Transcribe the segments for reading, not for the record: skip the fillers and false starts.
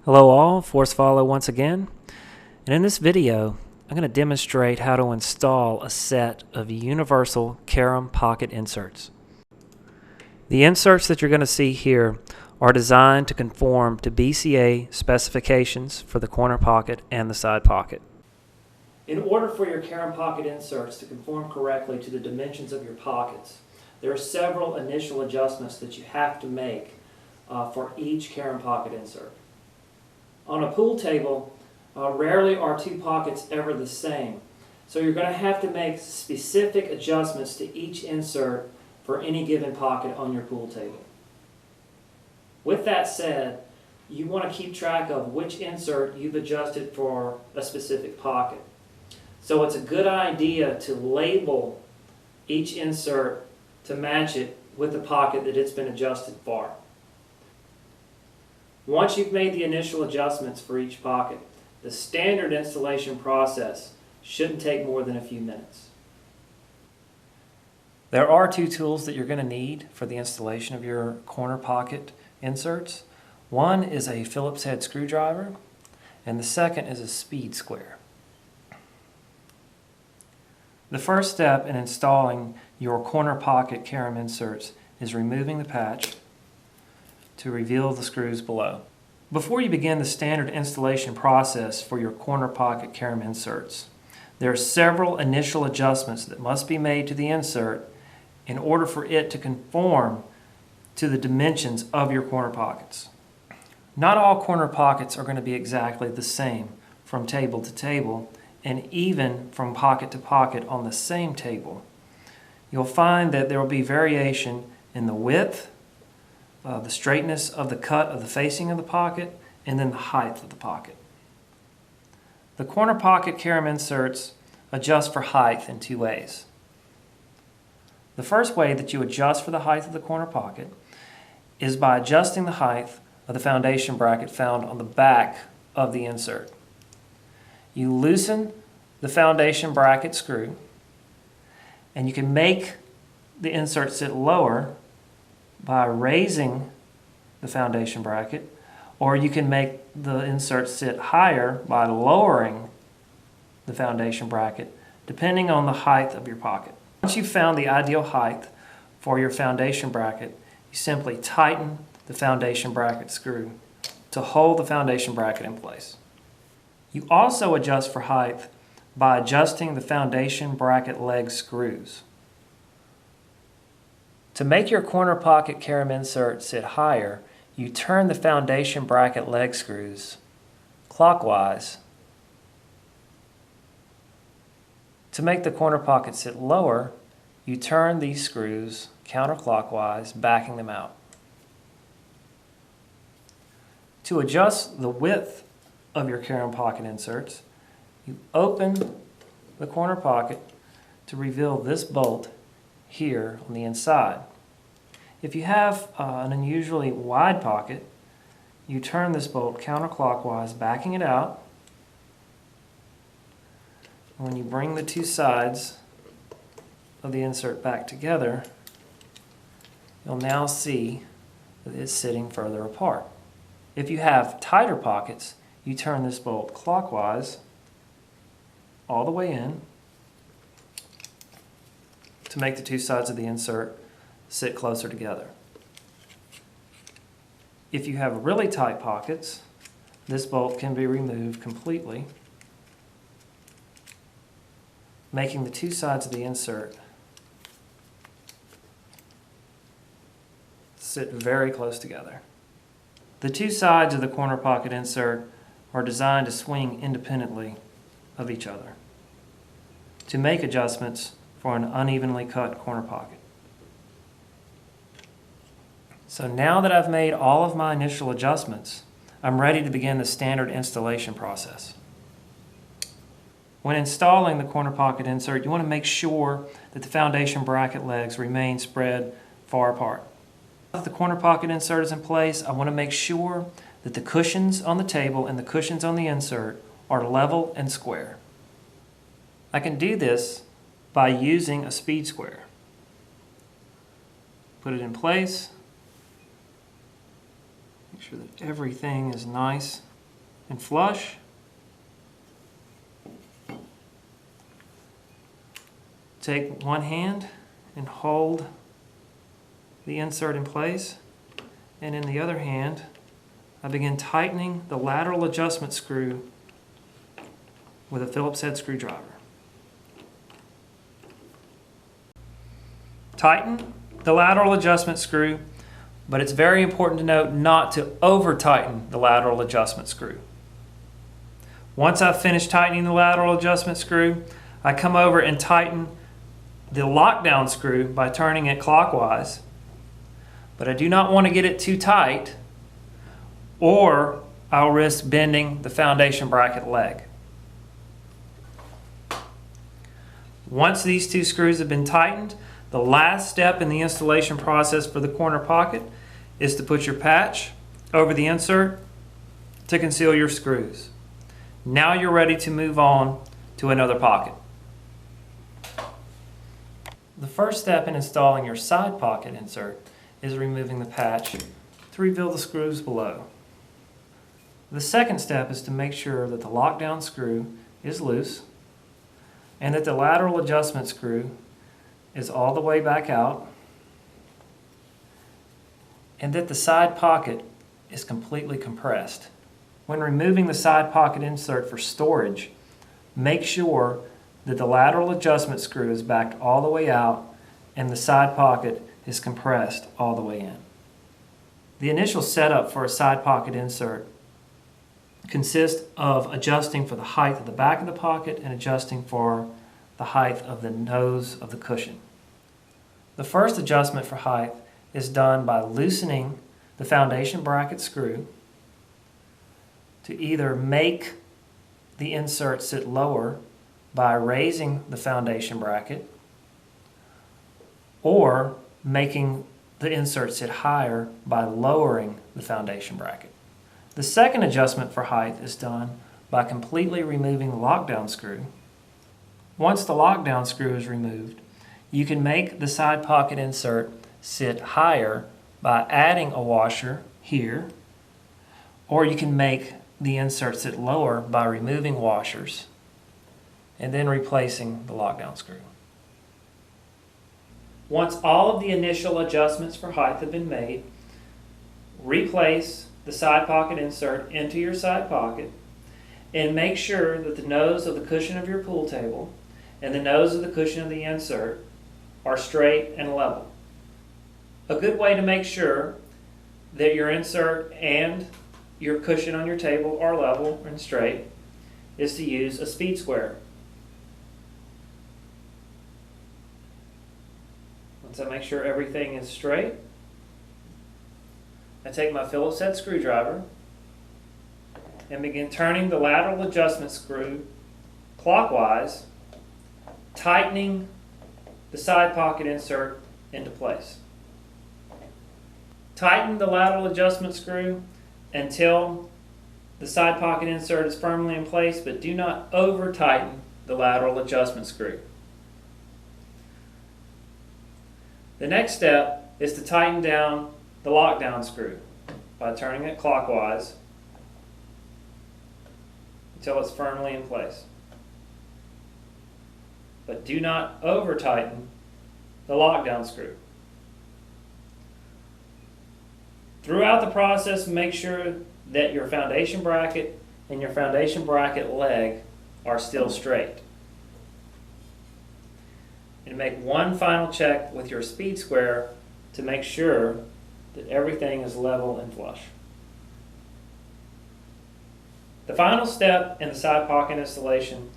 Hello all, Force Follow once again, and in this video I'm going to demonstrate how to install a set of universal Carom pocket inserts. The inserts that you're going to see here are designed to conform to BCA specifications for the corner pocket and the side pocket. In order for your Carom pocket inserts to conform correctly to the dimensions of your pockets, there are several initial adjustments that you have to make for each Carom pocket insert. On a pool table, rarely are two pockets ever the same. So you're going to have to make specific adjustments to each insert for any given pocket on your pool table. With that said, you want to keep track of which insert you've adjusted for a specific pocket. So it's a good idea to label each insert to match it with the pocket that it's been adjusted for. Once you've made the initial adjustments for each pocket, the standard installation process shouldn't take more than a few minutes. There are two tools that you're going to need for the installation of your corner pocket inserts. One is a Phillips head screwdriver, and the second is a speed square. The first step in installing your corner pocket Carom inserts is removing the patch to reveal the screws below. Before you begin the standard installation process for your corner pocket Carom inserts, there are several initial adjustments that must be made to the insert in order for it to conform to the dimensions of your corner pockets. Not all corner pockets are going to be exactly the same from table to table, and even from pocket to pocket on the same table. You'll find that there will be variation in the width, the straightness of the cut of the facing of the pocket, and then the height of the pocket. The corner pocket Carom inserts adjust for height in two ways. The first way that you adjust for the height of the corner pocket is by adjusting the height of the foundation bracket found on the back of the insert. You loosen the foundation bracket screw, and you can make the insert sit lower by raising the foundation bracket, or you can make the insert sit higher by lowering the foundation bracket, depending on the height of your pocket. Once you've found the ideal height for your foundation bracket, you simply tighten the foundation bracket screw to hold the foundation bracket in place. You also adjust for height by adjusting the foundation bracket leg screws. To make your corner pocket Carom insert sit higher, you turn the foundation bracket leg screws clockwise. To make the corner pocket sit lower, you turn these screws counterclockwise, backing them out. To adjust the width of your Carom pocket inserts, you open the corner pocket to reveal this bolt here on the inside. If you have an unusually wide pocket, you turn this bolt counterclockwise, backing it out. And when you bring the two sides of the insert back together, you'll now see that it's sitting further apart. If you have tighter pockets, you turn this bolt clockwise all the way in to make the two sides of the insert sit closer together. If you have really tight pockets, this bolt can be removed completely, making the two sides of the insert sit very close together. The two sides of the corner pocket insert are designed to swing independently of each other to make adjustments for an unevenly cut corner pocket. So now that I've made all of my initial adjustments, I'm ready to begin the standard installation process. When installing the corner pocket insert, you want to make sure that the foundation bracket legs remain spread far apart. If the corner pocket insert is in place, I want to make sure that the cushions on the table and the cushions on the insert are level and square. I can do this by using a speed square. Put it in place. Make sure that everything is nice and flush. Take one hand and hold the insert in place, and in the other hand I begin tightening the lateral adjustment screw with a Phillips head screwdriver. Tighten the lateral adjustment screw, but it's very important to note not to over-tighten the lateral adjustment screw. Once I've finished tightening the lateral adjustment screw, I come over and tighten the lockdown screw by turning it clockwise, but I do not want to get it too tight or I'll risk bending the foundation bracket leg. Once these two screws have been tightened, the last step in the installation process for the corner pocket is to put your patch over the insert to conceal your screws. Now you're ready to move on to another pocket. The first step in installing your side pocket insert is removing the patch to reveal the screws below. The second step is to make sure that the lockdown screw is loose and that the lateral adjustment screw is all the way back out and that the side pocket is completely compressed. When removing the side pocket insert for storage, make sure that the lateral adjustment screw is backed all the way out and the side pocket is compressed all the way in. The initial setup for a side pocket insert consists of adjusting for the height of the back of the pocket and adjusting for the height of the nose of the cushion. The first adjustment for height is done by loosening the foundation bracket screw to either make the insert sit lower by raising the foundation bracket or making the insert sit higher by lowering the foundation bracket. The second adjustment for height is done by completely removing the lockdown screw. Once the lockdown screw is removed, you can make the side pocket insert sit higher by adding a washer here, or you can make the insert sit lower by removing washers and then replacing the lockdown screw. Once all of the initial adjustments for height have been made, replace the side pocket insert into your side pocket and make sure that the nose of the cushion of your pool table and the nose of the cushion of the insert are straight and level. A good way to make sure that your insert and your cushion on your table are level and straight is to use a speed square. Once I make sure everything is straight, I take my Phillips head screwdriver and begin turning the lateral adjustment screw clockwise, tightening the side pocket insert into place. Tighten the lateral adjustment screw until the side pocket insert is firmly in place, but do not over tighten the lateral adjustment screw. The next step is to tighten down the lockdown screw by turning it clockwise until it's firmly in place. But do not over tighten the lockdown screw. Throughout the process, make sure that your foundation bracket and your foundation bracket leg are still straight. And make one final check with your speed square to make sure that everything is level and flush. The final step in the side pocket installation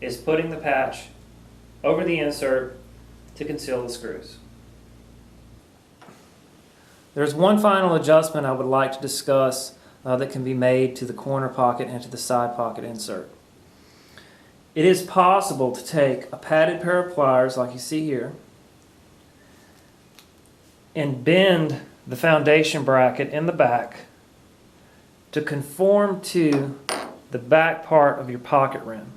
is putting the patch over the insert to conceal the screws. There's one final adjustment I would like to discuss that can be made to the corner pocket and to the side pocket insert. It is possible to take a padded pair of pliers like you see here and bend the foundation bracket in the back to conform to the back part of your pocket rim.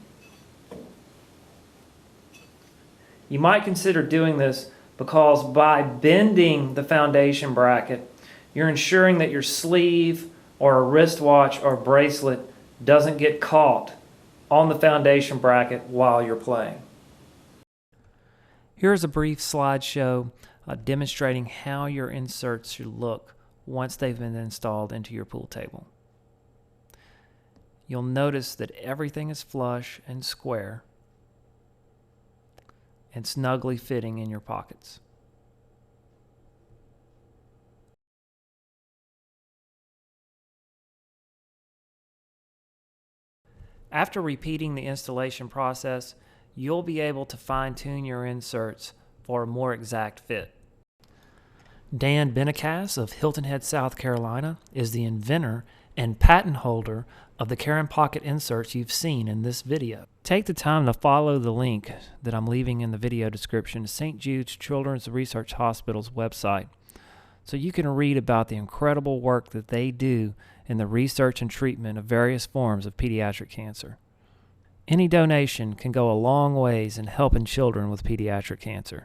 You might consider doing this because by bending the foundation bracket, you're ensuring that your sleeve or a wristwatch or bracelet doesn't get caught on the foundation bracket while you're playing. Here's a brief slideshow demonstrating how your inserts should look once they've been installed into your pool table. You'll notice that everything is flush and square and snugly fitting in your pockets. After repeating the installation process, you'll be able to fine-tune your inserts for a more exact fit. Dan Benicas of Hilton Head, South Carolina, is the inventor and patent holder of the Carom pocket inserts you've seen in this video. Take the time to follow the link that I'm leaving in the video description to St. Jude's Children's Research Hospital's website, so you can read about the incredible work that they do in the research and treatment of various forms of pediatric cancer. Any donation can go a long ways in helping children with pediatric cancer.